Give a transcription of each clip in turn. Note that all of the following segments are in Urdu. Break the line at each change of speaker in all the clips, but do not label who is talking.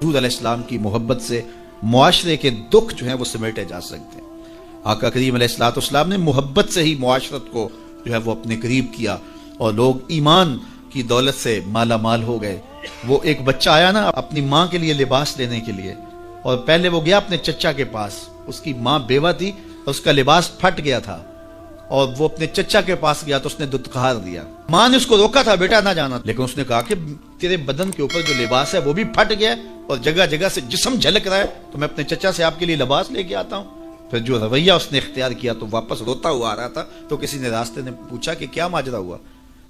حضور علیہ السلام کی محبت سے معاشرے کے دکھ جو ہیں وہ سمیٹے جا سکتے ہیں۔ آقا کریم علیہ السلام نے محبت سے ہی معاشرت کو جو ہے وہ اپنے قریب کیا اور لوگ ایمان کی دولت سے مالا مال ہو گئے۔ وہ ایک بچہ آیا نا اپنی ماں کے لیے لباس لینے کے لیے، اور پہلے وہ گیا اپنے چچا کے پاس، اس کی ماں بیوہ تھی اور اس کا لباس پھٹ گیا تھا، اور وہ اپنے چچا کے پاس گیا تو اس نے دتکار دیا۔ ماں نے اس کو روکا تھا بیٹا نہ جانا، لیکن اس نے کہا کہ تیرے بدن کے اوپر جو لباس ہے وہ بھی پھٹ گیا اور جگہ جگہ سے جسم جھلک رہا ہے، تو میں اپنے چچا سے آپ کے لیے لباس لے کے آتا ہوں۔ پھر جو رویہ اس نے اختیار کیا تو واپس روتا ہوا آ رہا تھا، تو کسی نے راستے نے پوچھا کہ کیا ماجرا ہوا؟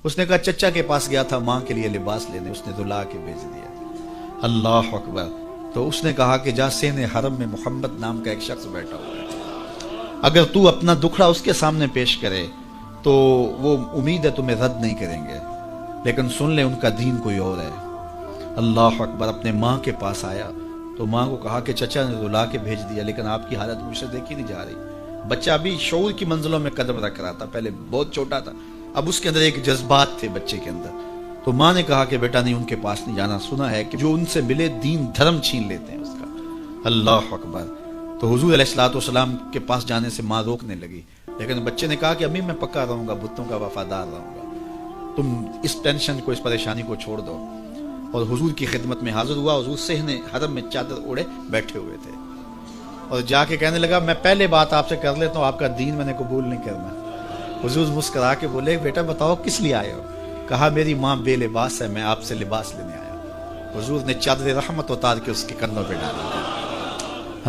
اس نے کہا چچا کے پاس گیا تھا ماں کے لیے لباس لینے، اس نے دلا کے بھیج دیا۔ اللہ اکبر۔ تو اس نے کہا کہ جا سین حرم میں محمد نام کا ایک شخص بیٹھا ہوا ہے، اگر تو اپنا دکھڑا اس کے سامنے پیش کرے تو وہ امید ہے تمہیں رد نہیں کریں گے، لیکن سن لے ان کا دین کوئی اور ہے۔ اللہ اکبر۔ اپنے ماں کے پاس آیا تو ماں کو کہا کہ چچا نے رلا کے بھیج دیا، لیکن آپ کی حالت مجھ سے دیکھی نہیں جا رہی۔ بچہ ابھی شعور کی منزلوں میں قدم رکھ رہا تھا، پہلے بہت چھوٹا تھا، اب اس کے اندر ایک جذبات تھے بچے کے اندر۔ تو ماں نے کہا کہ بیٹا نہیں، ان کے پاس نہیں جانا، سنا ہے کہ جو ان سے ملے دین دھرم چھین لیتے ہیں اس کا۔ اللہ اکبر۔ تو حضور علیہ السلام کے پاس جانے سے ماں روکنے لگی، لیکن بچے نے کہا کہ امی میں پکا رہوں گا، بتوں کا وفادار رہوں گا، تم اس ٹینشن کو، اس پریشانی کو چھوڑ دو۔ اور حضور کی خدمت میں حاضر ہوا۔ حضور صحن حرم میں چادر اوڑے بیٹھے ہوئے تھے، اور جا کے کہنے لگا میں پہلے بات آپ سے کر لیتا ہوں، آپ کا دین میں نے قبول نہیں کرنا۔ حضور مسکرا کے بولے بیٹا بتاؤ کس لیے آئے ہو؟ کہا میری ماں بے لباس ہے، میں آپ سے لباس لینے آیا۔ حضور نے چادر رحمت اتار کے اس کے کندھوں پہ ڈالا۔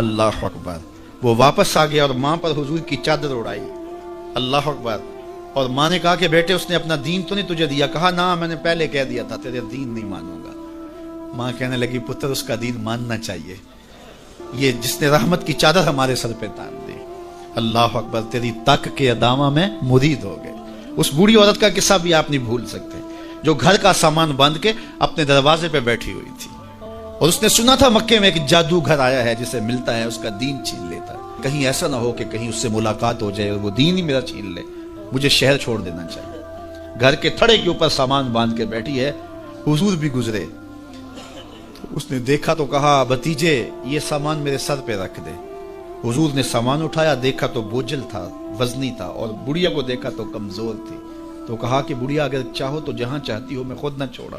اللہ اکبر۔ وہ واپس آ گیا اور ماں پر حضور کی چادر اڑائی۔ اللہ اکبر۔ اور ماں نے کہا کہ بیٹے اس نے اپنا دین تو نہیں تجھے دیا؟ کہا نہ، میں نے پہلے کہہ دیا تھا تیرے دین نہیں مانوں گا۔ ماں کہنے لگی پتر اس کا دین ماننا چاہیے، یہ جس نے رحمت کی چادر ہمارے سر پہ تان دی۔ اللہ اکبر۔ تیری تک کے ادامہ میں مرید ہو گئے۔ اس بوڑھی عورت کا قصہ بھی آپ نہیں بھول سکتے، جو گھر کا سامان باندھ کے اپنے دروازے پہ بیٹھی ہوئی تھی، اور اس نے سنا تھا مکے میں ایک جادوگر آیا ہے جسے ملتا ہے اس کا دین چھین لیتا ہے، کہیں ایسا نہ ہو کہ کہیں اس سے ملاقات ہو جائے اور وہ دین ہی میرا چھین لے، مجھے شہر چھوڑ دینا چاہیے۔ گھر کے تھڑے کے اوپر سامان باندھ کے بیٹھی ہے۔ حضور بھی گزرے، اس نے دیکھا تو کہا بھتیجے یہ سامان میرے سر پہ رکھ دے۔ حضور نے سامان اٹھایا، دیکھا تو بوجھل تھا، وزنی تھا، اور بڑھیا کو دیکھا تو کمزور تھی، تو کہا کہ بڑھیا اگر چاہو تو جہاں چاہتی ہو میں خود نہ چھوڑا۔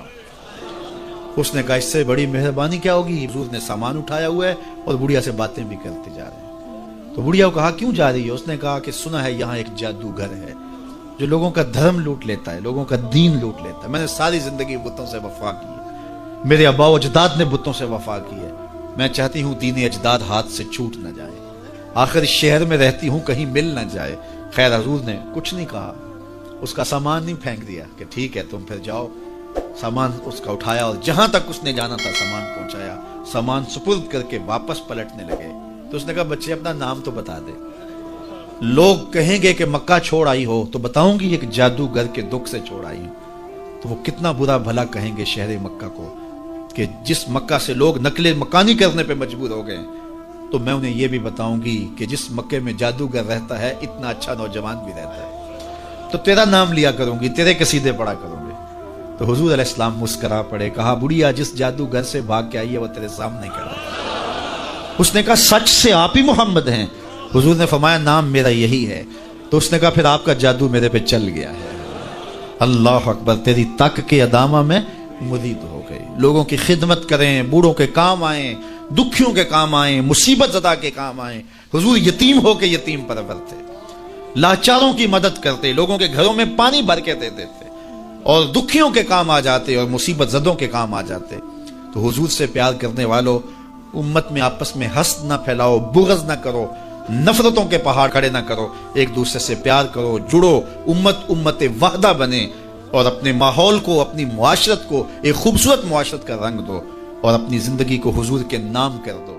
اس نے کہا اس سے بڑی مہربانی کیا ہوگی؟ حضور نے سامان اٹھایا ہوا ہے اور بڑھیا سے باتیں بھی کرتے جا رہے ہیں۔ تو بڑھیا کو کہا کیوں جا رہی ہے؟ اس نے کہا کہ سنا ہے یہاں ایک جادوگر ہے جو لوگوں کا دھرم لوٹ لیتا ہے، لوگوں کا دین لوٹ لیتا ہے۔ میں نے ساری زندگی بتوں سے وفا کی ہے، میرے آبا و اجداد نے بتوں سے وفا کی ہے، میں چاہتی ہوں دین اجداد ہاتھ سے چھوٹ نہ جائے، آخر اس شہر میں رہتی ہوں کہیں مل نہ جائے۔ خیر حضور نے کچھ نہیں کہا، اس کا سامان نہیں پھینک دیا کہ ٹھیک ہے تم پھر جاؤ۔ سامان اس کا اٹھایا اور جہاں تک اس نے جانا تھا سامان پہنچایا، سامان سپرد کر کے واپس پلٹنے لگے۔ تو اس نے کہا بچے اپنا نام تو بتا دے، لوگ کہیں گے کہ مکہ چھوڑ آئی ہو تو بتاؤں گی ایک جادوگر کے دکھ سے چھوڑ آئی ہوں، تو وہ کتنا برا بھلا کہیں گے شہر مکہ کو کہ جس مکہ سے لوگ نقل مکانی کرنے پہ مجبور ہو گئے، تو میں انہیں یہ بھی بتاؤں گی کہ جس مکے میں جادوگر رہتا ہے اتنا اچھا نوجوان بھی رہتا ہے، تو تیرا نام لیا کروں گی، تیرے قصیدے پڑھا کروں گی۔ تو حضور علیہ السلام مسکرا پڑے، کہا بڑھیا جس جادوگر سے بھاگ کے آئی ہے وہ تیرے سامنے کھڑا ہے۔ اس نے کہا سچ سے آپ ہی محمد ہیں؟ حضور نے فرمایا نام میرا یہی ہے۔ تو اس نے کہا پھر آپ کا جادو میرے پہ چل گیا ہے۔ اللہ اکبر۔ تیری تک کے ادامہ میں مرید ہو گئی، لوگوں کی خدمت کریں، بوڑھوں کے کام آئیں، دکھیوں کے کام آئیں، مصیبت زدہ کے کام آئیں۔ حضور یتیم ہو کے یتیم پرور تھے، لاچاروں کی مدد کرتے، لوگوں کے گھروں میں پانی بھر کے دیتے تھے، اور دکھیوں کے کام آ جاتے اور مصیبت زدوں کے کام آ جاتے۔ تو حضور سے پیار کرنے والوں، امت میں آپس میں حسد نہ پھیلاؤ، بغض نہ کرو، نفرتوں کے پہاڑ کھڑے نہ کرو، ایک دوسرے سے پیار کرو، جڑو، امت وحدہ بنے، اور اپنے ماحول کو، اپنی معاشرت کو ایک خوبصورت معاشرت کا رنگ دو، اور اپنی زندگی کو حضور کے نام کر دو۔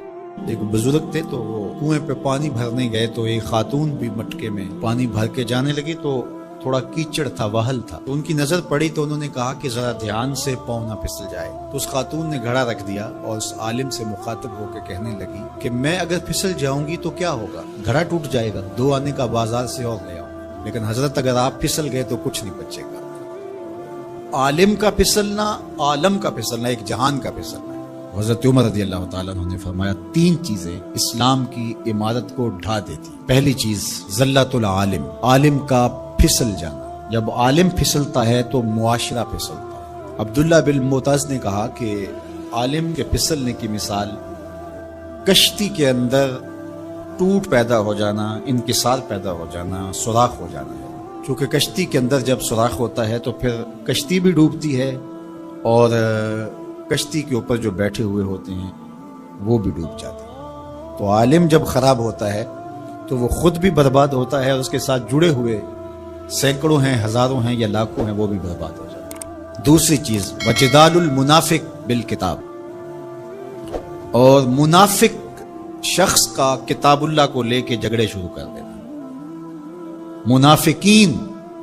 ایک بزرگ تھے تو وہ کنویں پہ پانی بھرنے گئے، تو ایک خاتون بھی مٹکے میں پانی بھر کے جانے لگی، تو تھوڑا کیچڑ تھا، وہل تھا، تو ان کی نظر پڑی، تو انہوں نے کہا کہ ذرا دھیان سے پاؤں نہ پھسل جائے۔ تو اس خاتون نے گھڑا رکھ دیا اور اس عالم سے مخاطب ہو کے کہنے لگی کہ میں اگر پھسل جاؤں گی تو کیا ہوگا؟ گھڑا ٹوٹ جائے گا، 2 آنے کا بازار سے اور لے آؤں، لیکن حضرت اگر آپ پھسل گئے تو کچھ نہیں بچے گا۔ عالم کا پھسلنا، عالم کا پھسلنا، ایک جہان کا پھسلنا ہے۔
حضرت عمر رضی اللہ تعالیٰ عنہ نے فرمایا 3 چیزیں اسلام کی عمارت کو ڈھا دیتی. پہلی چیز ذلت العالم، عالم کا پھسل جانا. جب عالم پھسلتا ہے تو معاشرہ پھسلتا ہے. عبداللہ بن معتز نے کہا کہ عالم کے پھسلنے کی مثال کشتی کے اندر ٹوٹ پیدا ہو جانا، انکسار پیدا ہو جانا، سوراخ ہو جانا ہے. کیونکہ کشتی کے اندر جب سوراخ ہوتا ہے تو پھر کشتی بھی ڈوبتی ہے اور کشتی کے اوپر جو بیٹھے ہوئے ہوتے ہیں وہ بھی ڈوب جاتے ہیں. تو عالم جب خراب ہوتا ہے تو وہ خود بھی برباد ہوتا ہے اور اس کے ساتھ جڑے ہوئے سینکڑوں ہیں، ہزاروں ہیں یا لاکھوں ہیں، وہ بھی برباد ہو جاتے ہیں. دوسری چیز وجدال المنافق بالکتاب، اور منافق شخص کا کتاب اللہ کو لے کے جھگڑے شروع کر دینا. منافقین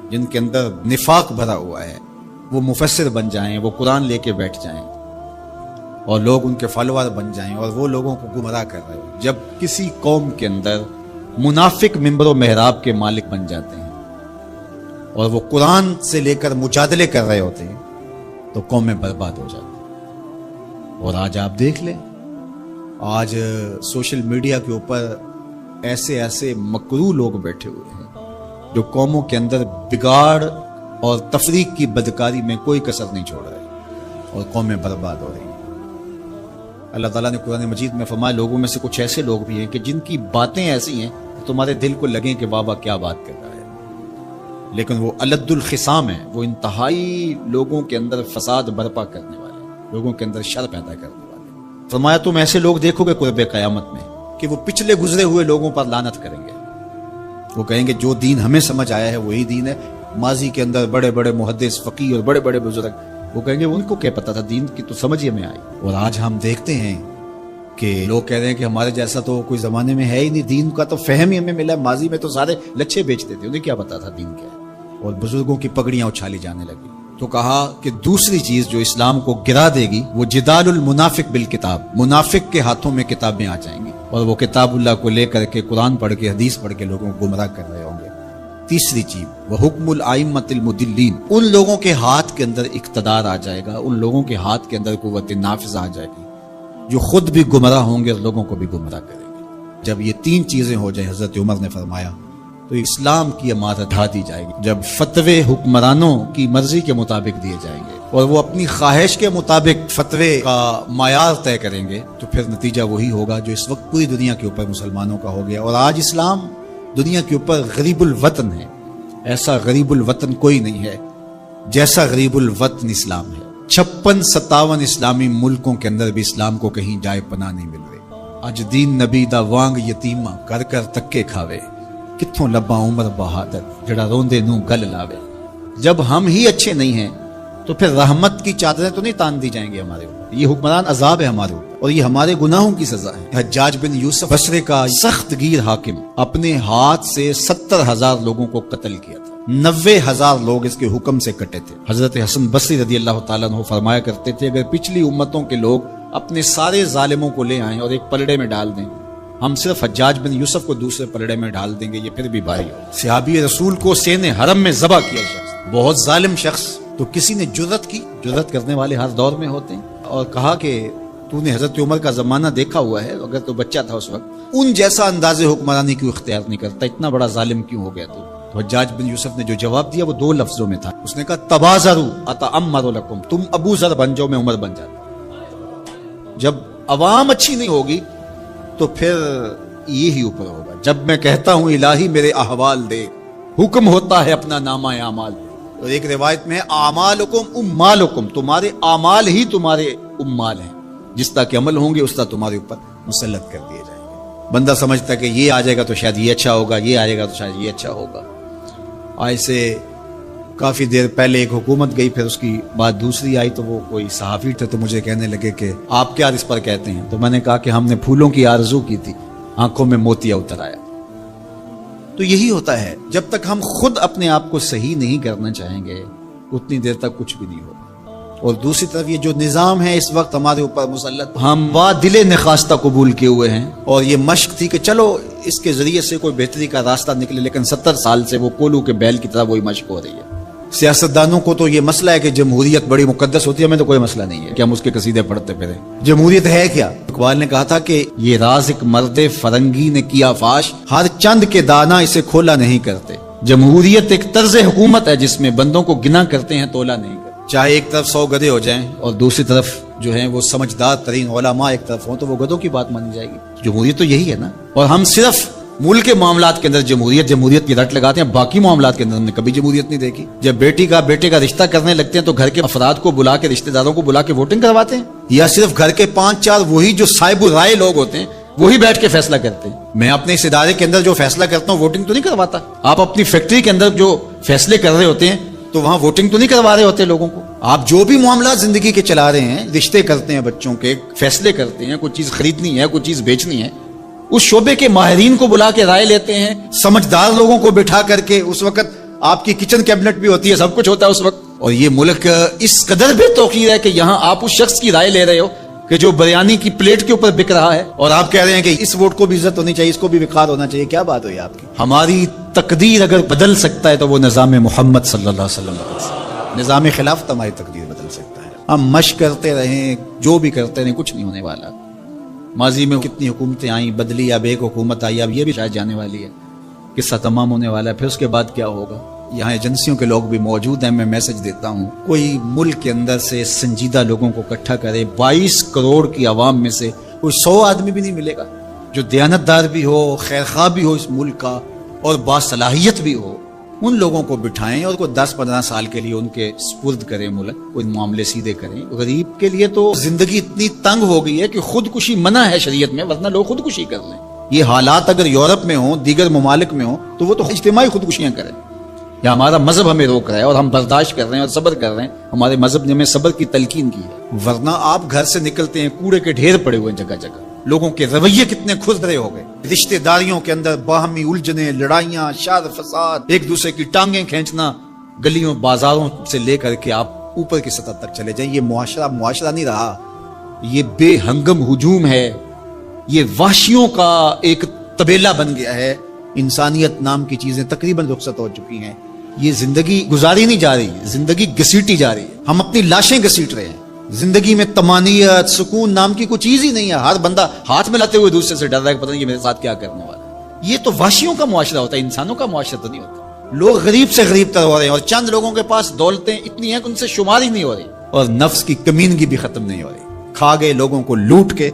جن کے اندر نفاق بھرا ہوا ہے وہ مفسر بن جائیں، وہ قرآن لے کے بیٹھ جائیں اور لوگ ان کے فالوور بن جائیں اور وہ لوگوں کو گمراہ کر رہے ہو. جب کسی قوم کے اندر منافق منبر و محراب کے مالک بن جاتے ہیں اور وہ قرآن سے لے کر مجادلے کر رہے ہوتے ہیں تو قومیں برباد ہو جاتی ہیں. اور آج آپ دیکھ لیں، آج سوشل میڈیا کے اوپر ایسے مکروہ لوگ بیٹھے ہوئے ہیں جو قوموں کے اندر بگاڑ اور تفریق کی بدکاری میں کوئی کسر نہیں چھوڑ رہے اور قومیں برباد ہو رہی ہیں. اللہ تعالیٰ نے قرآن مجید میں فرمایا لوگوں میں سے کچھ ایسے لوگ بھی ہیں کہ جن کی باتیں ایسی ہیں کہ تمہارے دل کو لگیں کہ بابا کیا بات کر رہا ہے، لیکن وہ الد الخصام ہیں، وہ انتہائی لوگوں کے اندر فساد برپا کرنے والے، لوگوں کے اندر شر پیدا کرنے والے. فرمایا تم ایسے لوگ دیکھو گے قرب قیامت میں کہ وہ پچھلے گزرے ہوئے لوگوں پر لعنت کریں گے. وہ کہیں گے جو دین ہمیں سمجھ آیا ہے وہی دین ہے. ماضی کے اندر بڑے بڑے محدث فقیہ اور بڑے بڑے بزرگ، وہ کہیں گے ان کو کیا پتا تھا دین کی تو سمجھ ہمیں آئی. اور آج ہم دیکھتے ہیں کہ لوگ کہہ رہے ہیں کہ ہمارے جیسا تو کوئی زمانے میں ہے ہی نہیں، دین کا تو فہم ہی ہمیں ملا. ماضی میں تو سارے لچھے بیچتے تھے، انہیں کیا پتا تھا دین کیا ہے، اور بزرگوں کی پگڑیاں اچھالی جانے لگی. تو کہا کہ دوسری چیز جو اسلام کو گرا دے گی وہ جدال المنافق بالکتاب، منافق کے ہاتھوں میں کتابیں آ جائیں گی اور وہ کتاب اللہ کو لے کر کے قرآن پڑھ کے حدیث پڑھ کے لوگوں کو گمراہ کر رہے ہوں گے. تیسری چیز وہ حکم الائمۃ المدلین، ان لوگوں کے ہاتھ کے اندر اقتدار آ جائے گا، ان لوگوں کے ہاتھ کے اندر قوت نافذ آ جائے گی جو خود بھی گمراہ ہوں گے اور لوگوں کو بھی گمراہ کریں گے. جب یہ 3 چیزیں ہو جائیں، حضرت عمر نے فرمایا تو اسلام کی عمارت ڈھا دی جائے گی. جب فتوے حکمرانوں کی مرضی کے مطابق دیے جائیں گے اور وہ اپنی خواہش کے مطابق فتوے کا معیار طے کریں گے تو پھر نتیجہ وہی ہوگا جو اس وقت پوری دنیا کے اوپر مسلمانوں کا ہو گیا. اور آج اسلام دنیا کے اوپر غریب الوطن ہے. ایسا غریب الوطن کوئی نہیں ہے جیسا غریب الوطن اسلام ہے. 56-57 اسلامی ملکوں کے اندر بھی اسلام کو کہیں جائے پناہ نہیں مل رہی. اج دین نبی دا وانگ یتیمہ کر کر تکے کھاوے، کتھوں لبا عمر بہادر جڑا روندے نو گل لاوے. جب ہم ہی اچھے نہیں ہیں تو پھر رحمت کی چادریں تو نہیں تان دی جائیں گے ہمارے اوپر. یہ حکمران عذاب ہے ہمارے اوپر اور یہ ہمارے گناہوں کی سزا ہے. حجاج بن یوسف بصری کا سخت گیر حاکم اپنے ہاتھ سے 70,000 لوگوں کو قتل کیا تھا. 90,000 لوگ اس کے حکم سے کٹے تھے. حضرت حسن بصری رضی اللہ تعالیٰ عنہ فرمایا کرتے تھے اگر پچھلی امتوں کے لوگ اپنے سارے ظالموں کو لے آئیں اور ایک پلڑے میں ڈال دیں، ہم صرف حجاج بن یوسف کو دوسرے پلڑے میں ڈال دیں گے، یہ پھر بھی بھاری ہو. صحابی رسول کو سین حرم میں ذبح کیا شخص، بہت ظالم شخص. تو کسی نے جرأت کی، جرأت کرنے والے ہر دور میں ہوتے ہیں، اور کہا کہ تو نے حضرت عمر کا زمانہ دیکھا ہوا ہے، اگر تو بچہ تھا اس وقت ان جیسا انداز حکمرانی کیوں اختیار نہیں کرتا، اتنا بڑا ظالم کیوں ہو گیا تو حجاج بن یوسف نے جو جواب دیا وہ 2 لفظوں میں تھا. اس نے کہا تبازروا اتامر لکم، تم ابو ذر بن جاؤ میں عمر بن جاتا. جب عوام اچھی نہیں ہوگی تو پھر یہی اوپر ہوگا. جب میں کہتا ہوں الہی میرے احوال دے، حکم ہوتا ہے اپنا نامہ اعمال. اور ایک روایت میں اعمالکم امالکم، تمہارے اعمال ہی تمہارے امال ہیں، جس طرح کے عمل ہوں گے اس طرح تمہارے اوپر مسلط کر دیے جائیں گے. بندہ سمجھتا ہے کہ یہ آ جائے گا تو شاید یہ اچھا ہوگا، یہ آ جائے گا تو شاید یہ اچھا ہوگا. ایسے کافی دیر پہلے ایک حکومت گئی، پھر اس کی بعد دوسری آئی، تو وہ کوئی صحافی تھے تو مجھے کہنے لگے کہ آپ کیا اس پر کہتے ہیں؟ تو میں نے کہا کہ ہم نے پھولوں کی آرزو کی تھی، آنکھوں میں موتیا اتر آیا. تو یہی ہوتا ہے، جب تک ہم خود اپنے آپ کو صحیح نہیں کرنا چاہیں گے اتنی دیر تک کچھ بھی نہیں ہوگا. اور دوسری طرف یہ جو نظام ہے اس وقت ہمارے اوپر مسلط، ہم وا دل نخواستہ قبول کیے ہوئے ہیں، اور یہ مشق تھی کہ چلو اس کے ذریعے سے کوئی بہتری کا راستہ نکلے، لیکن 70 سال سے وہ کولو کے بیل کی طرح وہی مشق ہو رہی ہے. سیاستدانوں کو تو یہ مسئلہ ہے کہ جمہوریت بڑی مقدس ہوتی ہے، ہمیں تو کوئی مسئلہ نہیں ہے کہ ہم اس کے قصیدے پڑھتے پھریں۔ جمہوریت ہے کیا؟ اقبال نے کہا تھا کہ یہ راز ایک مرد فرنگی نے کیا فاش، ہر چند کے دانا اسے کھولا نہیں کرتے۔ جمہوریت ایک طرز حکومت ہے جس میں بندوں کو گنا کرتے ہیں، تولا نہیں کرتے۔ چاہے ایک طرف 100 گدھے ہو جائیں اور دوسری طرف جو ہیں وہ سمجھدار ترین علماء ایک طرف ہوں، تو وہ گدھوں کی بات مانی جائے گی۔ جمہوریت تو یہی ہے نا۔ اور ہم صرف ملک کے معاملات کے اندر جمہوریت کی رٹ لگاتے ہیں، باقی معاملات کے اندر ہم نے کبھی جمہوریت نہیں دیکھی۔ جب بیٹے کا رشتہ کرنے لگتے ہیں تو گھر کے افراد کو بلا کے، رشتہ داروں کو بلا کے ووٹنگ کرواتے ہیں، یا صرف گھر کے 5-4 وہی جو صاحب الرائے لوگ ہوتے ہیں وہی بیٹھ کے فیصلہ کرتے ہیں؟ میں اپنے اس ادارے کے اندر جو فیصلہ کرتا ہوں ووٹنگ تو نہیں کرواتا۔ آپ اپنی فیکٹری کے اندر جو فیصلے کر رہے ہوتے ہیں تو وہاں ووٹنگ تو نہیں کروا رہے ہوتے لوگوں کو۔ آپ جو بھی معاملات زندگی کے چلا رہے ہیں، رشتے کرتے ہیں بچوں کے، فیصلے کرتے ہیں، کوئی چیز خریدنی ہے، کوئی چیز بیچنی ہے، اس شعبے کے ماہرین کو بلا کے رائے لیتے ہیں، سمجھدار لوگوں کو بٹھا کر کے۔ اس وقت آپ کی کچن کیبنٹ بھی ہوتی ہے، سب کچھ ہوتا ہے اس وقت۔ اور یہ ملک اس قدر بے توقیر ہے کہ یہاں آپ اس شخص کی رائے لے رہے ہو کہ جو بریانی کی پلیٹ کے اوپر بک رہا ہے، اور آپ کہہ رہے ہیں کہ اس ووٹ کو بھی عزت ہونی چاہیے، اس کو بھی وقار ہونا چاہیے۔ کیا بات ہوئی آپ کی؟ ہماری تقدیر اگر بدل سکتا ہے تو وہ نظام محمد صلی اللہ علیہ وسلم بدل سکتا ہے۔ نظام خلافت ہماری تقدیر بدل سکتا ہے۔ ہم مشق کرتے رہیں، جو بھی کرتے رہیں، کچھ نہیں ہونے والا۔ ماضی میں کتنی حکومتیں آئیں، بدلی، اب ایک حکومت آئی، اب یہ بھی شاید جانے والی ہے، قصہ تمام ہونے والا ہے۔ پھر اس کے بعد کیا ہوگا؟ یہاں ایجنسیوں کے لوگ بھی موجود ہیں، میں میسج دیتا ہوں، کوئی ملک کے اندر سے سنجیدہ لوگوں کو اکٹھا کرے۔ 22 کروڑ کی عوام میں سے کوئی 100 آدمی بھی نہیں ملے گا جو دیانتدار بھی ہو، خیرخواہ بھی ہو اس ملک کا، اور باصلاحیت بھی ہو۔ ان لوگوں کو بٹھائیں اور کوئی 10-15 سال کے لیے ان کے سپرد کریں ملک، کوئی معاملے سیدھے کریں۔ غریب کے لیے تو زندگی اتنی تنگ ہو گئی ہے کہ خودکشی منع ہے شریعت میں، ورنہ لوگ خودکشی کر لیں۔ یہ حالات اگر یورپ میں ہوں، دیگر ممالک میں ہوں، تو وہ تو اجتماعی خودکشیاں کریں۔ یا ہمارا مذہب ہمیں روک رہا ہے اور ہم برداشت کر رہے ہیں اور صبر کر رہے ہیں، ہمارے مذہب نے ہمیں صبر کی تلقین کی ہے۔ ورنہ آپ گھر سے نکلتے ہیں، کوڑے کے ڈھیر پڑے ہوئے ہیں جگہ جگہ، لوگوں کے رویے کتنے کھردرے ہو گئے، رشتہ داریوں کے اندر باہمی الجھنیں، لڑائیاں، شر فساد، ایک دوسرے کی ٹانگیں کھینچنا، گلیوں بازاروں سے لے کر کے آپ اوپر کی سطح تک چلے جائیں۔ یہ معاشرہ نہیں رہا، یہ بے ہنگم ہجوم ہے، یہ وحشیوں کا ایک طبیلہ بن گیا ہے۔ انسانیت نام کی چیزیں تقریباً رخصت ہو چکی ہیں۔ یہ زندگی گزاری نہیں جا رہی، زندگی گھسیٹی جا رہی ہے۔ ہم اپنی لاشیں گھسیٹ رہے ہیں۔ زندگی میں طمانینت، سکون نام کی کوئی چیز ہی نہیں ہے۔ ہر بندہ ہاتھ ملاتے ہوئے دوسرے سے ڈر رہا ہے کہ پتہ نہیں یہ میرے ساتھ کیا کرنے والا ہے۔ یہ تو وحشیوں کا معاشرہ ہوتا ہے، انسانوں کا معاشرہ تو نہیں ہوتا۔ لوگ غریب سے غریب تر ہو رہے ہیں، اور چند لوگوں کے پاس دولتیں اتنی ہیں کہ ان سے شمار ہی نہیں ہو رہی، اور نفس کی کمینگی بھی ختم نہیں ہو رہی۔ کھا گئے لوگوں کو، لوٹ کے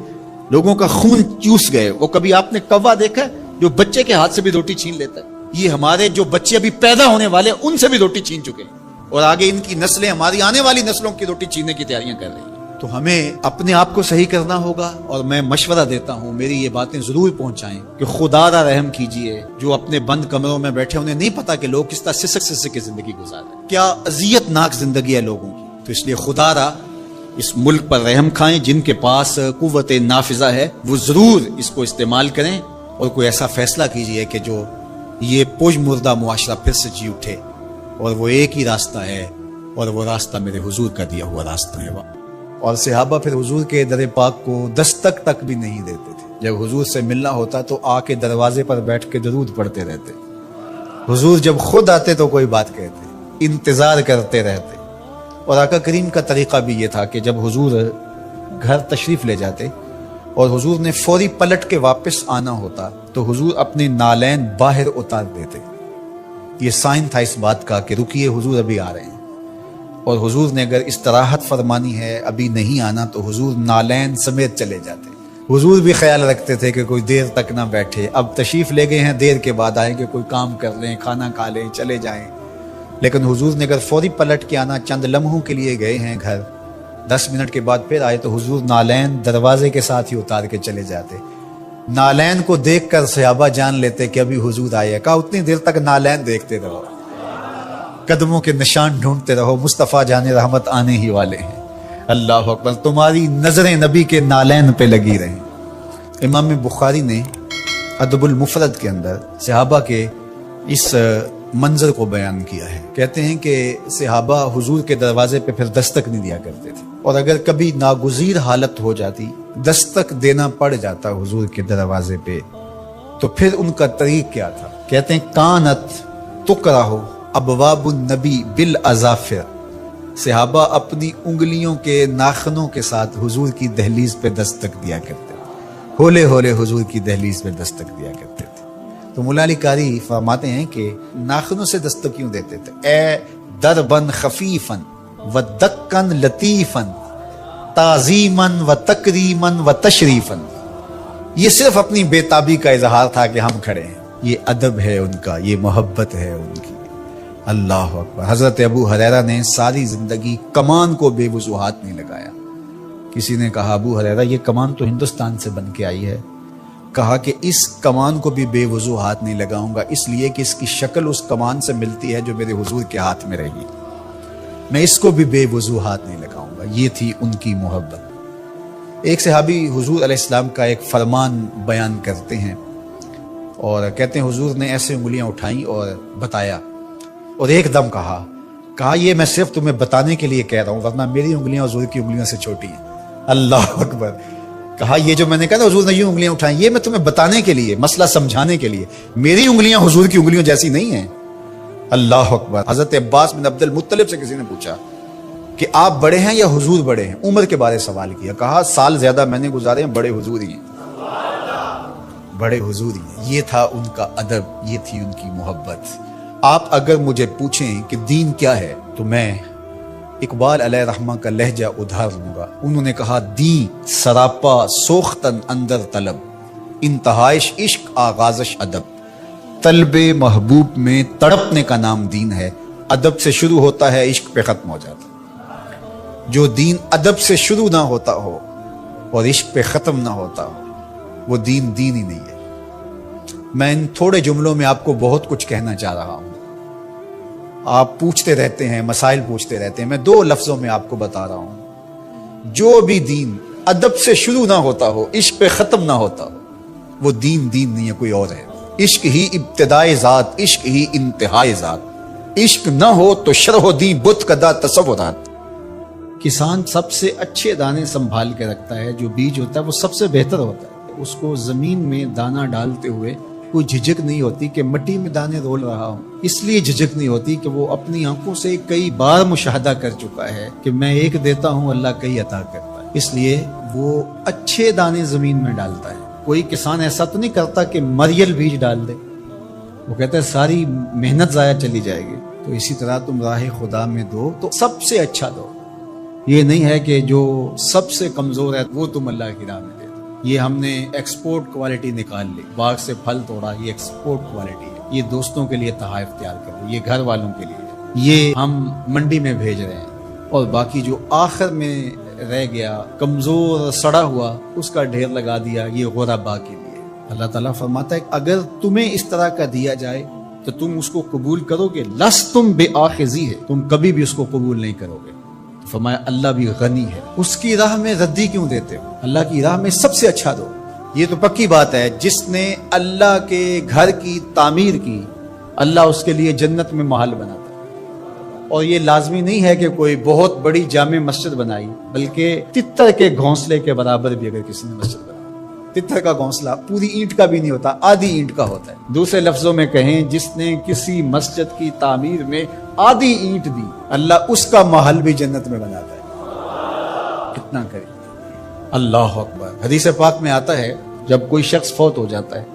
لوگوں کا خون چوس گئے۔ وہ کبھی آپ نے کوا دیکھا ہے جو بچے کے ہاتھ سے بھی روٹی چھین لیتا ہے؟ یہ ہمارے جو بچے ابھی پیدا ہونے والے ہیں ان سے بھی روٹی چھین چکے ہیں، اور آگے ان کی نسلیں ہماری آنے والی نسلوں کی روٹی چھیننے کی تیاریاں کر رہی ہیں۔ تو ہمیں اپنے آپ کو صحیح کرنا ہوگا، اور میں مشورہ دیتا ہوں میری یہ باتیں ضرور پہنچائیں کہ خدا را رحم کیجئے۔ جو اپنے بند کمروں میں بیٹھے انہیں نہیں پتا کہ لوگ کس طرح سسک کے زندگی گزار رہے ہیں، کیا اذیت ناک زندگی ہے لوگوں کی۔ تو اس لیے خدا را اس ملک پر رحم کھائیں۔ جن کے پاس قوت نافذہ ہے وہ ضرور اس کو استعمال کریں، اور کوئی ایسا فیصلہ کیجئے کہ جو یہ پوج مردہ معاشرہ پھر سے جی اٹھے، اور وہ ایک ہی راستہ ہے، اور وہ راستہ میرے حضور کا دیا ہوا راستہ ہے۔ اور صحابہ پھر حضور کے در پاک کو دستک تک بھی نہیں دیتے تھے۔ جب حضور سے ملنا ہوتا تو آ کے دروازے پر بیٹھ کے درود پڑھتے رہتے۔ حضور جب خود آتے تو کوئی بات کہتے، انتظار کرتے رہتے۔ اور آقا کریم کا طریقہ بھی یہ تھا کہ جب حضور گھر تشریف لے جاتے اور حضور نے فوری پلٹ کے واپس آنا ہوتا تو حضور اپنے نالین باہر اتار دیتے۔ یہ سائن تھا اس بات کا کہ رکیے، حضور ابھی آ رہے ہیں۔ اور حضور نے اگر استراحت فرمانی ہے، ابھی نہیں آنا، تو حضور نالین سمیت چلے جاتے۔ حضور بھی خیال رکھتے تھے کہ کوئی دیر تک نہ بیٹھے، اب تشریف لے گئے ہیں، دیر کے بعد آئیں گے، کوئی کام کر لیں، کھانا کھا لیں، چلے جائیں۔ لیکن حضور نے اگر فوری پلٹ کے آنا، چند لمحوں کے لیے گئے ہیں گھر، 10 منٹ کے بعد پھر آئے، تو حضور نالین دروازے کے ساتھ ہی اتار کے چلے جاتے۔ نالین کو دیکھ کر صحابہ جان لیتے کہ ابھی حضور آئے۔ کہا اتنی دیر تک نالین دیکھتے رہو، قدموں کے نشان ڈھونڈتے رہو، مصطفیٰ جان رحمت آنے ہی والے ہیں۔ اللہ اکبر، تمہاری نظریں نبی کے نالین پہ لگی رہیں۔ امام بخاری نے ادب المفرد کے اندر صحابہ کے اس منظر کو بیان کیا ہے۔ کہتے ہیں کہ صحابہ حضور کے دروازے پہ پھر دستک نہیں دیا کرتے تھے، اور اگر کبھی ناگزیر حالت ہو جاتی، دستک دینا پڑ جاتا حضور کے دروازے پہ، تو پھر ان کا طریق کیا تھا؟ کہتے ہیں کانت تکرہ ابواب النبی بالاظافر، صحابہ اپنی انگلیوں کے ناخنوں کے ساتھ حضور کی دہلیز پہ دستک دیا کرتے تھے، ہولے ہولے حضور کی دہلیز پہ دستک دیا کرتے تھے۔ تو مولا علی قاری فرماتے ہیں کہ ناخنوں سے دستک کیوں دیتے تھے؟ اے دربن خفیفن و دکن لطیفن تعظیمن و تکریمن و تشریفن، یہ صرف اپنی بے تابی کا اظہار تھا کہ ہم کھڑے ہیں، یہ ادب ہے ان کا، یہ محبت ہے ان کی۔ اللہ اکبر۔ حضرت ابو ہریرہ نے ساری زندگی کمان کو بے وضوحات نہیں لگایا۔ کسی نے کہا ابو ہریرہ یہ کمان تو ہندوستان سے بن کے آئی ہے، کہا کہ اس کمان کو بھی بے وضوحات نہیں لگاؤں گا، اس لیے کہ اس کی شکل اس کمان سے ملتی ہے جو میرے حضور کے ہاتھ میں رہی، میں اس کو بھی بے وضوحات نہیں لگاؤں گا۔ یہ تھی ان کی محبت۔ ایک صحابی حضور علیہ السلام کا ایک فرمان بیان کرتے ہیں اور کہتے ہیں حضور نے ایسے انگلیاں اٹھائیں اور بتایا، اور ایک دم کہا یہ میں صرف تمہیں بتانے کے لیے کہہ رہا ہوں، ورنہ میری انگلیاں حضور کی انگلیوں سے چھوٹی ہیں۔ اللہ اکبر۔ کہا یہ جو میں نے کہا حضور نے یہ انگلیاں اٹھائیں، یہ میں تمہیں بتانے کے لیے، مسئلہ سمجھانے کے لیے، میری انگلیاں حضور کی انگلیوں جیسی نہیں ہیں۔ اللہ اکبر۔ حضرت عباس بن عبد المطلب سے کسی نے پوچھا کہ آپ بڑے ہیں یا حضور بڑے ہیں؟ عمر کے بارے سوال کیا، کہا سال زیادہ میں نے گزارے ہیں، بڑے حضور ہی ہیں، بڑے حضور ہی ہیں۔ یہ تھا ان کا ادب، یہ تھی ان کی محبت۔ آپ اگر مجھے پوچھیں کہ دین کیا ہے تو میں اقبال علیہ رحمہ کا لہجہ ادھار لوں گا۔ انہوں نے کہا دین سراپا سوختن اندر طلب، انتہائش عشق آغازش ادب۔ طلب محبوب میں تڑپنے کا نام دین ہے، ادب سے شروع ہوتا ہے عشق پہ ختم ہو جاتا۔ جو دین ادب سے شروع نہ ہوتا ہو اور عشق پہ ختم نہ ہوتا ہو وہ دین ہی نہیں ہے۔ میں ان تھوڑے جملوں میں آپ کو بہت کچھ کہنا چاہ رہا ہوں۔ آپ پوچھتے رہتے ہیں، مسائل پوچھتے رہتے ہیں، میں 2 لفظوں میں آپ کو بتا رہا ہوں۔ جو بھی دین ادب سے شروع نہ ہوتا ہو، عشق پہ ختم نہ ہوتا ہو، وہ دین نہیں ہے، کوئی اور ہے۔ عشق ہی ابتدائے ذات، عشق ہی انتہائے ذات، عشق نہ ہو تو شرح و دین بت کدا تصورات۔ کسان سب سے اچھے دانے سنبھال کے رکھتا ہے، جو بیج ہوتا ہے وہ سب سے بہتر ہوتا ہے، اس کو زمین میں دانہ ڈالتے ہوئے کوئی جھجک نہیں ہوتی کہ مٹی میں دانے رول رہا ہوں، اس لیے جھجک نہیں ہوتی کہ وہ اپنی آنکھوں سے کئی بار مشاہدہ کر چکا ہے کہ میں ایک دیتا ہوں، اللہ کئی عطا کرتا ہے، اس لیے وہ اچھے دانے زمین میں ڈالتا ہے۔ کوئی کسان ایسا تو نہیں کرتا کہ مریل بیج ڈال دے، وہ کہتا ہے ساری محنت ضائع چلی جائے گی۔ تو اسی طرح تم راہ خدا میں دو تو سب سے اچھا دو، یہ نہیں ہے کہ جو سب سے کمزور ہے وہ تم اللہ کی راہ میں دے دو۔ یہ ہم نے ایکسپورٹ کوالٹی نکال لی، باغ سے پھل توڑا، یہ ایکسپورٹ کوالٹی ہے، یہ دوستوں کے لیے تحائف تیار کرو، یہ گھر والوں کے لیے، یہ ہم منڈی میں بھیج رہے ہیں، اور باقی جو آخر میں رہ گیا کمزور سڑا ہوا اس کا ڈھیر لگا دیا، یہ غربا کے لیے۔ اللہ تعالیٰ فرماتا ہے اگر تمہیں اس طرح کا دیا جائے تو تم اس کو قبول کرو گے، لستم بآخذی ہے، تم کبھی بھی اس کو قبول نہیں کرو گے۔ فرمایا اللہ بھی غنی ہے، اس کی راہ میں ردی کیوں دیتے ہو؟ اللہ کی راہ میں سب سے اچھا دو۔ یہ تو پکی بات ہے، جس نے اللہ کے گھر کی تعمیر کی، اللہ اس کے لیے جنت میں محل بناتا ہے۔ اور یہ لازمی نہیں ہے کہ کوئی بہت بڑی جامع مسجد بنائی، بلکہ تتر کے گھونسلے کے برابر بھی اگر کسی نے مسجد بنائی، تتر کا گھونسلہ پوری اینٹ کا بھی نہیں ہوتا، آدھی اینٹ کا ہوتا ہے۔ دوسرے لفظوں میں کہیں جس نے کسی مسجد کی تعمیر میں آدھی اینٹ دی، اللہ اس کا محل بھی جنت میں بناتا ہے۔ کتنا کرے اللہ اکبر۔ حدیث پاک میں آتا ہے جب کوئی شخص فوت ہو جاتا ہے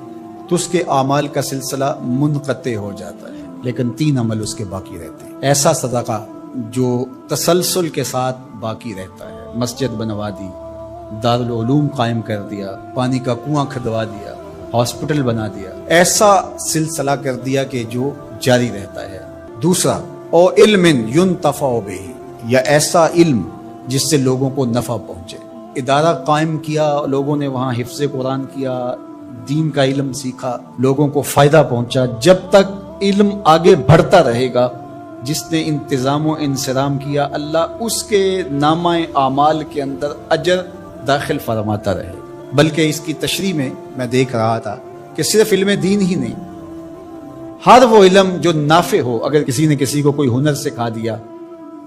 تو اس کے اعمال کا سلسلہ منقطع ہو جاتا ہے، لیکن 3 عمل اس کے باقی رہتے ہیں۔ ایسا صدقہ جو تسلسل کے ساتھ باقی رہتا ہے، مسجد بنوا دی، دارالعلوم قائم کر دیا، پانی کا کنواں کھدوا دیا، ہاسپٹل بنا دیا، ایسا سلسلہ کر دیا کہ جو جاری رہتا ہے۔ دوسرا او علم ينتفع بہ، یا ایسا علم جس سے لوگوں کو نفع پہنچے، ادارہ قائم کیا، لوگوں نے وہاں حفظ قرآن کیا، دین کا علم سیکھا، لوگوں کو فائدہ پہنچا۔ جب تک علم آگے بڑھتا رہے گا، جس نے انتظام و انصرام کیا، اللہ اس کے نامہ اعمال کے اندر اجر داخل فرماتا رہے۔ بلکہ اس کی تشریح میں دیکھ رہا تھا کہ صرف علم دین ہی نہیں، ہر وہ علم جو نافع ہو، اگر کسی نے کسی کو کوئی ہنر سکھا دیا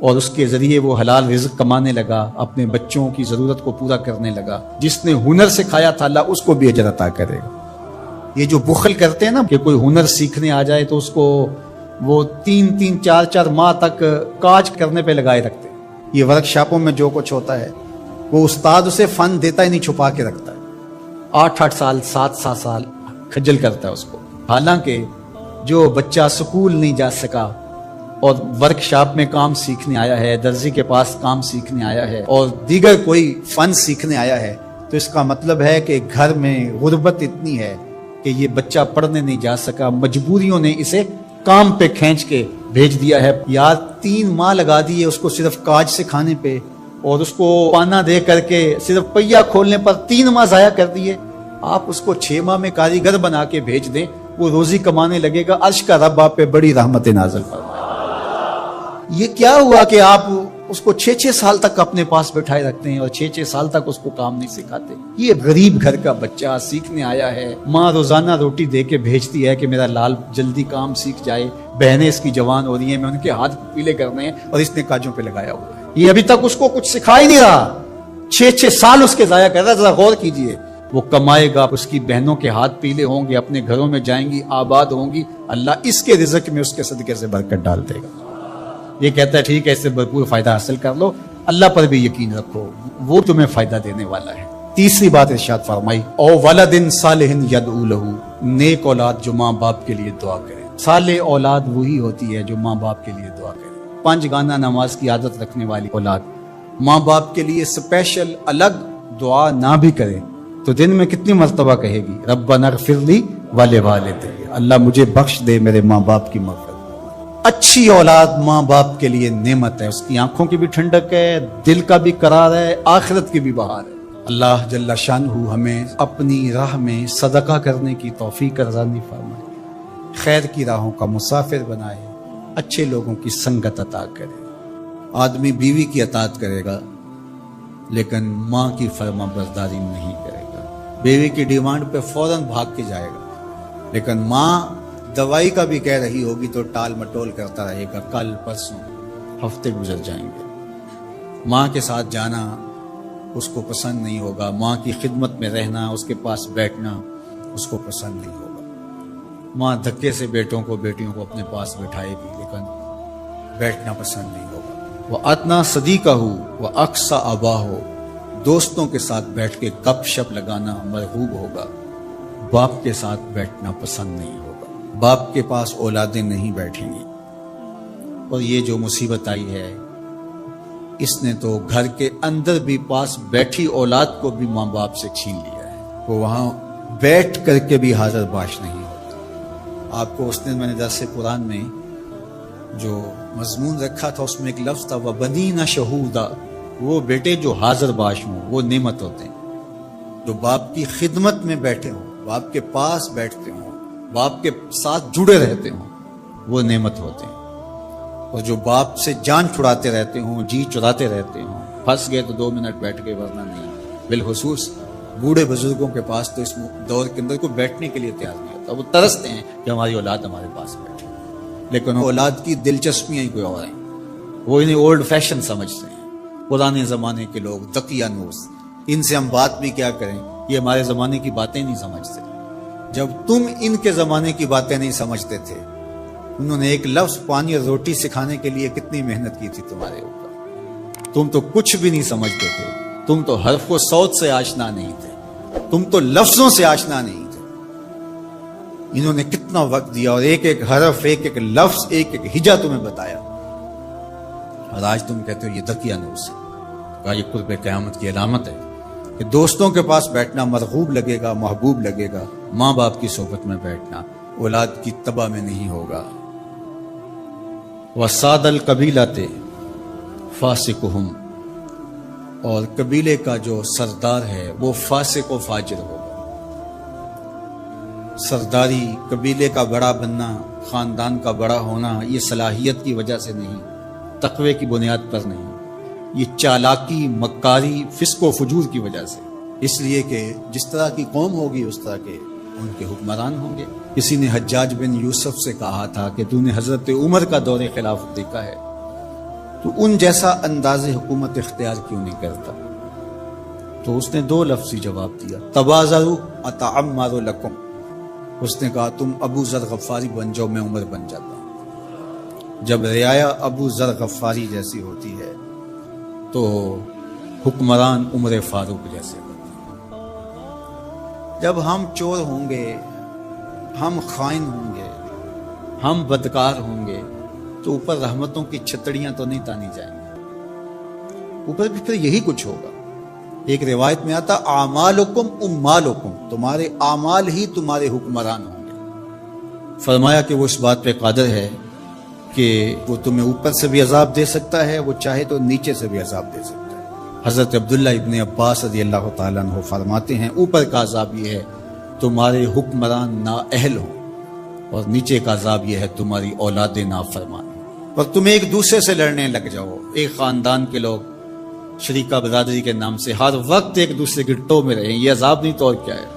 اور اس کے ذریعے وہ حلال رزق کمانے لگا، اپنے بچوں کی ضرورت کو پورا کرنے لگا، جس نے ہنر سکھایا تھا اللہ اس کو بھی اجر عطا کرے گا۔ یہ جو بخل کرتے ہیں نا کہ کوئی ہنر سیکھنے آ جائے تو اس کو وہ 3-3 4-4 ماہ تک کاج کرنے پہ لگائے رکھتے ہیں۔ یہ ورکشاپوں میں جو کچھ ہوتا ہے وہ استاد اسے فن دیتا ہی نہیں، چھپا کے رکھتا ہے۔ 8-8 سال 7-7 سال کھجل کرتا ہے اس کو، حالانکہ جو بچہ سکول نہیں جا سکا اور ورکشاپ میں کام سیکھنے آیا ہے، درزی کے پاس کام سیکھنے آیا ہے اور دیگر کوئی فن سیکھنے آیا ہے، تو اس کا مطلب ہے کہ گھر میں غربت اتنی ہے کہ یہ بچہ پڑھنے نہیں جا سکا، مجبوریوں نے اسے کام پہ کھینچ کے بھیج دیا ہے۔ یار 3 ماہ لگا دیے اس کو صرف کاج سکھانے پہ، اور اس کو پانا دے کر کے صرف پہیا کھولنے پر 3 ماہ ضائع کر دیے۔ آپ اس کو 6 ماہ میں کاریگر بنا کے بھیج دیں، وہ روزی کمانے لگے گا، عرش کا رب آپ پہ بڑی رحمت نازل فرمائے۔ یہ کیا ہوا کہ آپ اس کو 6-6 سال تک اپنے پاس بٹھائے رکھتے ہیں اور 6-6 سال تک اس کو کام نہیں سکھاتے؟ یہ غریب گھر کا بچہ سیکھنے آیا ہے، ماں روزانہ روٹی دے کے بھیجتی ہے کہ میرا لال جلدی کام سیکھ جائے، بہنیں اس کی جوان ہو رہی ہیں، میں ان کے ہاتھ پیلے کرنے ہیں، اور اس نے کاجوں پہ لگایا ہوا ہے۔ یہ ابھی تک اس کو کچھ سکھا ہی نہیں رہا، 6-6 سال اس کے ضائع کر رہا ہے۔ ذرا غور کیجئے، وہ کمائے گا، اس کی بہنوں کے ہاتھ پیلے ہوں گے، اپنے گھروں میں جائیں گی، آباد ہوں گی، اللہ اس کے رزق میں اس کے صدقے سے برکت ڈال دے گا۔ یہ کہتا ہے ٹھیک ہے، اس سے بھرپور فائدہ حاصل کر لو، اللہ پر بھی یقین رکھو، وہ تمہیں فائدہ دینے والا ہے۔ تیسری بات ارشاد فرمائی، او ولد صالح یدعو لہ، نیک اولاد جو ماں باپ کے لیے دعا کرے۔ صالح اولاد وہی ہوتی ہے جو ماں باپ کے لیے دعا کرے۔ 5 گانا نماز کی عادت رکھنے والی اولاد ماں باپ کے لیے سپیشل الگ دعا نہ بھی کرے تو دن میں کتنی مرتبہ کہے گی، ربنا اغفر لی ولوالدی، اللہ مجھے بخش دے، میرے ماں باپ کی مغفرت۔ اچھی اولاد ماں باپ کے لیے نعمت ہے، اس کی آنکھوں کی بھی ٹھنڈک ہے، دل کا بھی قرار ہے، آخرت کی بھی بہار ہے۔ اللہ جل شانہ ہمیں اپنی راہ میں صدقہ کرنے کی توفیق رضانی فرمائے، خیر کی راہوں کا مسافر بنائے، اچھے لوگوں کی سنگت عطا کرے۔ آدمی بیوی کی اطاعت کرے گا لیکن ماں کی فرما برداری نہیں کرے گا، بیوی کی ڈیمانڈ پہ فوراً بھاگ کے جائے گا، لیکن ماں دوائی کا بھی کہہ رہی ہوگی تو ٹال مٹول کرتا رہے گا، کل پرسوں ہفتے گزر جائیں گے۔ ماں کے ساتھ جانا اس کو پسند نہیں ہوگا، ماں کی خدمت میں رہنا، اس کے پاس بیٹھنا اس کو پسند نہیں ہوگا۔ ماں دھکے سے بیٹوں کو بیٹیوں کو اپنے پاس بٹھائے گی لیکن بیٹھنا پسند نہیں ہوگا۔ وہ اتنا صدیقہ ہو وہ اقصا آبا ہو، دوستوں کے ساتھ بیٹھ کے گپ شپ لگانا مرغوب ہوگا، باپ کے ساتھ بیٹھنا پسند نہیں ہوگا۔ باپ کے پاس اولادیں نہیں بیٹھیں گی، اور یہ جو مصیبت آئی ہے اس نے تو گھر کے اندر بھی پاس بیٹھی اولاد کو بھی ماں باپ سے چھین لیا ہے، وہ وہاں بیٹھ کر کے بھی حاضر باش نہیں ہوتا۔ آپ کو اس دن میں نے درس قرآن میں جو مضمون رکھا تھا اس میں ایک لفظ تھا وَبَنِينَ شَهُودًا، وہ بیٹے جو حاضر باش ہوں وہ نعمت ہوتے ہیں، جو باپ کی خدمت میں بیٹھے ہوں، باپ کے پاس بیٹھتے ہوں، باپ کے ساتھ جڑے رہتے ہوں، وہ نعمت ہوتے ہیں۔ اور جو باپ سے جان چھڑاتے رہتے ہوں، جی چراتے رہتے ہوں، پھنس گئے تو 2 منٹ بیٹھ کے ورنہ نہیں۔ بالخصوص بوڑھے بزرگوں کے پاس تو اس دور کے اندر کوئی بیٹھنے کے لیے تیار نہیں ہوتا، وہ ترستے ہیں کہ ہماری اولاد ہمارے پاس بیٹھے، لیکن اولاد کی دلچسپیاں ہی کوئی اور ہیں، وہ انہیں اولڈ فیشن سمجھتے ہیں، پرانے زمانے کے لوگ دقیہ نوز، ان سے ہم بات بھی کیا کریں، یہ ہمارے زمانے کی باتیں نہیں سمجھتے۔ جب تم ان کے زمانے کی باتیں نہیں سمجھتے تھے، انہوں نے ایک لفظ پانی اور روٹی سکھانے کے لیے کتنی محنت کی تھی تمہارے اوپر، تم تو کچھ بھی نہیں سمجھتے تھے، تم تو حرف و صوت سے آشنا نہیں تھے، تم تو لفظوں سے آشنا نہیں تھے۔ انہوں نے کتنا وقت دیا اور ایک ایک حرف، ایک ایک لفظ، ایک ایک ہجا تمہیں بتایا، اور آج تم کہتے ہو یہ دقیہ نوز ہے۔ یہ قرب قیامت کی علامت ہے کہ دوستوں کے پاس بیٹھنا مرغوب لگے گا، محبوب لگے گا، ماں باپ کی صحبت میں بیٹھنا اولاد کی تباہ میں نہیں ہوگا۔ وَسَادَ الْقَبِيلَةِ فَاسِقُهُمْ، اور قبیلے کا جو سردار ہے وہ فاسق و فاجر ہوگا۔ سرداری، قبیلے کا بڑا بننا، خاندان کا بڑا ہونا، یہ صلاحیت کی وجہ سے نہیں، تقوی کی بنیاد پر نہیں، یہ چالاکی، مکاری، فسق و فجور کی وجہ سے، اس لیے کہ جس طرح کی قوم ہوگی اس طرح کے ان کے حکمران ہوں گے۔ کسی نے حجاج بن یوسف سے کہا تھا کہ تو نے حضرت عمر کا دور خلافت دیکھا ہے تو ان جیسا انداز حکومت اختیار کیوں نہیں کرتا؟ تو اس نے 2 لفظی جواب دیا، تبازروا اتعمر لکم، اس نے کہا تم ابو ذر غفاری بن جاؤ، میں عمر بن جاتا ہوں۔ جب رعایا ابو ذر غفاری جیسی ہوتی ہے تو حکمران عمر فاروق جیسے ہوتے ہیں۔ جب ہم چور ہوں گے، ہم خائن ہوں گے، ہم بدکار ہوں گے تو اوپر رحمتوں کی چھتڑیاں تو نہیں تانی جائیں گی، اوپر بھی پھر یہی کچھ ہوگا۔ ایک روایت میں آتا اعمالکم امالکم، تمہارے اعمال ہی تمہارے حکمران ہوں گے۔ فرمایا کہ وہ اس بات پہ قادر ہے کہ وہ تمہیں اوپر سے بھی عذاب دے سکتا ہے، وہ چاہے تو نیچے سے بھی عذاب دے سکتا ہے۔ حضرت عبداللہ ابن عباس رضی اللہ تعالیٰ عنہ فرماتے ہیں اوپر کا عذاب یہ ہے تمہارے حکمران نااہل ہوں، اور نیچے کا عذاب یہ ہے تمہاری اولاد نافرمان، اور تم ایک دوسرے سے لڑنے لگ جاؤ۔ ایک خاندان کے لوگ شریکہ برادری کے نام سے ہر وقت ایک دوسرے کی ٹو میں رہیں، یہ عذاب نہیں تو اور کیا ہے؟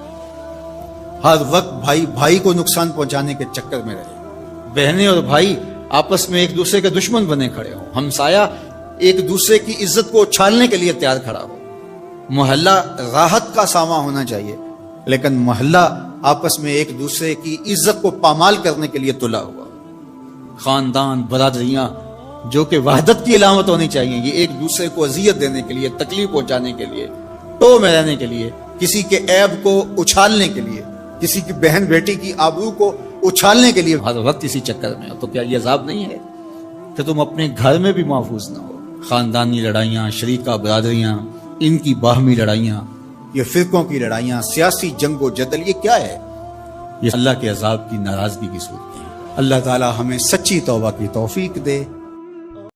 ہر وقت بھائی بھائی کو نقصان پہنچانے کے چکر میں رہے، بہنیں اور بھائی آپس میں ایک دوسرے کے دشمن بنے کھڑے ہوں، ہمسایہ ایک دوسرے کی عزت کو اچھالنے کے لیے تیار کھڑا ہو۔ محلہ راحت کا ساما ہونا چاہیے، لیکن محلہ آپس میں ایک دوسرے کی عزت کو پامال کرنے کے لیے تلا ہوا۔ خاندان، برادریاں جو کہ وحدت کی علامت ہونی چاہیے، یہ ایک دوسرے کو اذیت دینے کے لیے، تکلیف پہنچانے کے لیے، ٹو میں رہنے کے لیے، کسی کے عیب کو اچھالنے کے لیے، کسی کی بہن بیٹی کی آبرو کو اچھالنے کے لیے ہر وقت اسی چکر میں ہو، تو کیا یہ عذاب نہیں ہے کہ تم اپنے گھر میں بھی محفوظ نہ ہو؟ خاندانی لڑائیاں، شریکہ برادریاں، ان کی باہمی لڑائیاں، یہ فرقوں کی لڑائیاں، سیاسی جنگ و جدل، یہ کیا ہے؟ یہ اللہ کے عذاب کی ناراضگی کی صورت ہے۔ اللہ تعالی ہمیں سچی توبہ کی توفیق دے۔